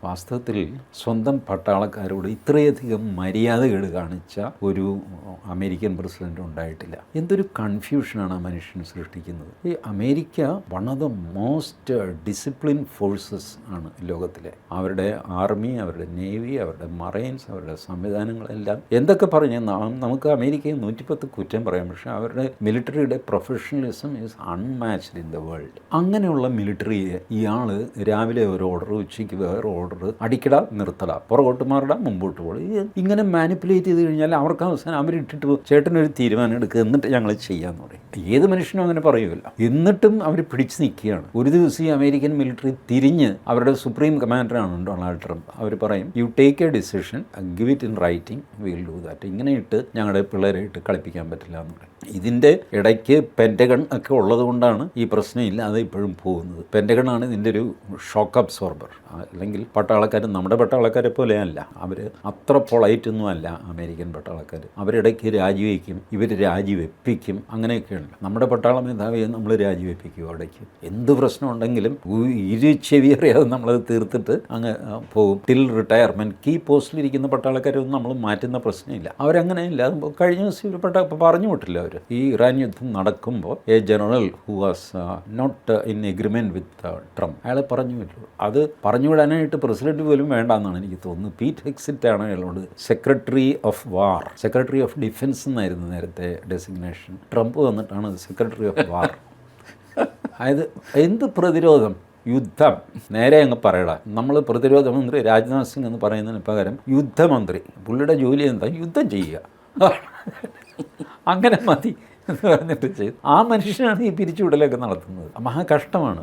വാസ്തവത്തിൽ സ്വന്തം പട്ടാളക്കാരോട് ഇത്രയധികം മര്യാദകേട് കാണിച്ച ഒരു അമേരിക്കൻ പ്രസിഡന്റ് ഉണ്ടായിട്ടില്ല. എന്തൊരു കൺഫ്യൂഷനാണ് ആ മനുഷ്യൻ സൃഷ്ടിക്കുന്നത്. ഈ America one of the most discipline forces ആണ് ലോകത്തിലെ. അവരുടെ ആർമി, അവരുടെ നേവി, അവരുടെ മറൈൻസ്, അവരുടെ സംവിധാനങ്ങളെല്ലാം എന്തൊക്കെ പറഞ്ഞു നമുക്ക് അമേരിക്കയിൽ 110 കുറ്റം പറയാം. പക്ഷേ അവരുടെ മിലിറ്ററിയുടെ professionalism is unmatched in the world. അങ്ങനെയുള്ള മിലിറ്ററിയെ ഇയാൾ രാവിലെ ഒരു ഓർഡർ, ഉച്ചയ്ക്ക് വേറെ ഓർഡർ, അടിക്കട നിർത്തട, പുറകോട്ട് മാറട, മുമ്പോട്ട് പോകുക, ഇങ്ങനെ മാനിപ്പുലേറ്റ് ചെയ്ത് കഴിഞ്ഞാൽ അവർക്ക് അവസാനം അവരിട്ടിട്ട് ചേട്ടനൊരു തീരുമാനം എടുക്കുക, എന്നിട്ട് ഞങ്ങൾ ചെയ്യാമെന്ന് പറയും. ഏത് മനുഷ്യനും അങ്ങനെ പറയുമല്ല. എന്നിട്ടും അവർ പിടിച്ചു നിൽക്കുകയാണ്. ഒരു ദിവസം ഈ അമേരിക്കൻ മിലിറ്ററി തിരിഞ്ഞ് അവരുടെ സുപ്രീം കമാൻഡറാണ് ഡൊണാൾഡ് ട്രംപ്. അവർ പറയും, you take A decision, give it in writing, will do that. ഇങ്ങനെ ഇട്ട് ഞങ്ങളുടെ പിള്ളേരെ ഇട്ട് കളിപ്പിക്കാൻ പറ്റില്ല എന്ന് പറയും. ഇതിൻ്റെ ഇടയ്ക്ക് പെൻറ്റഗൺ ഒക്കെ ഉള്ളത് കൊണ്ടാണ് ഈ പ്രശ്നം ഇല്ലാതെ ഇപ്പോഴും പോകുന്നത്. പെൻറ്റഗണാണ് ഇതിൻ്റെ ഒരു ഷോക്ക് അബ്സോർബർ. അല്ലെങ്കിൽ പട്ടാളക്കാർ നമ്മുടെ പട്ടാളക്കാരെ പോലെയല്ല, അവർ അത്ര പൊളൈറ്റൊന്നും അല്ല അമേരിക്കൻ പട്ടാളക്കാർ. അവരിടയ്ക്ക് രാജിവെക്കും, ഇവർ രാജിവെപ്പിക്കും, അങ്ങനെയൊക്കെയുണ്ട്. നമ്മുടെ പട്ടാള മേധാവിയെ നമ്മൾ രാജിവെപ്പിക്കും. അവിടേക്ക് എന്ത് പ്രശ്നമുണ്ടെങ്കിലും ഇരു ചെവിയറിയാതെ നമ്മളത് തീർത്തിട്ട് അങ്ങ് പോകും. Till retirement. കീ പോസ്റ്റിലിരിക്കുന്ന പട്ടാളക്കാരൊന്നും നമ്മൾ മാറ്റുന്ന പ്രശ്നമില്ല. അവരങ്ങനെയില്ല. കഴിഞ്ഞ ദിവസം പറഞ്ഞു വിട്ടില്ല അവർ. ഈ ഇറാൻ യുദ്ധം നടക്കുമ്പോൾ a general who was not in agreement with Trump, അയാളെ പറഞ്ഞു വിട്ടു. അത് പറഞ്ഞു വിടാനായിട്ട് പ്രസിഡന്റ് പോലും വേണ്ടെന്നാണ് എനിക്ക് തോന്നുന്നത്. പീറ്റ് ഹെക്സിറ്റാണ് അയാളോട് secretary of war, secretary of defence എന്നായിരുന്നു നേരത്തെ ഡെസിഗ്നേഷൻ. ട്രംപ് വന്നിട്ടാണ് സെക്രട്ടറി ഓഫ് വാർ. അതായത് എന്ത് പ്രതിരോധം, യുദ്ധം, നേരെ അങ്ങ് പറയടാ. നമ്മൾ പ്രതിരോധ മന്ത്രി രാജ്നാഥ് സിംഗ് എന്ന് പറയുന്നതിന് പകരം യുദ്ധമന്ത്രി. പുള്ളിയുടെ ജോലി എന്താ? യുദ്ധം ചെയ്യുക. അങ്ങനെ മതി എന്ന് പറഞ്ഞിട്ട് ചെയ്തു. ആ മനുഷ്യനാണ് ഈ പിരിച്ചുവിടലൊക്കെ നടത്തുന്നത്. മഹാ കഷ്ടമാണ്.